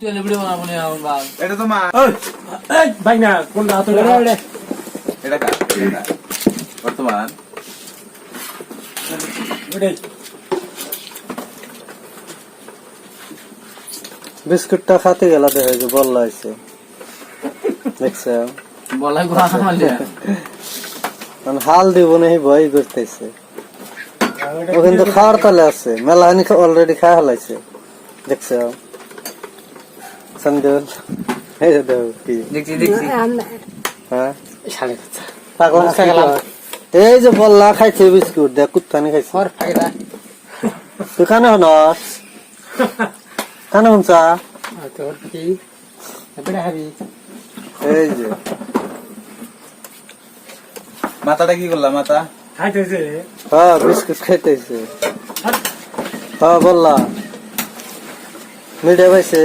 এটা তো মা ভাই না কোনটা হাতে এটা কার এটা বর্তমান বিস্কুটটা খাতে গেলা দেখা যায় বললা হয়েছে দেখছে হাল দিব না ভয় করতেছে ও কিন্তু খাওয়ার তালে আছে মেলাহানি অলরেডি খাওয়া হলাইছে দেখছে সন্দেহ এই যে দেখো কি হ্যাঁ এই যে বললা খাইছে বিস্কুট দেখ কুত্তানি খাইছে তুই খানে হনস খানে হনসা এই যে মাথাটা কি করলাম মাথা খাইতেছে হ্যাঁ বিস্কুট খাইতেছে হ্যাঁ বললা মিডিয়া পাইছে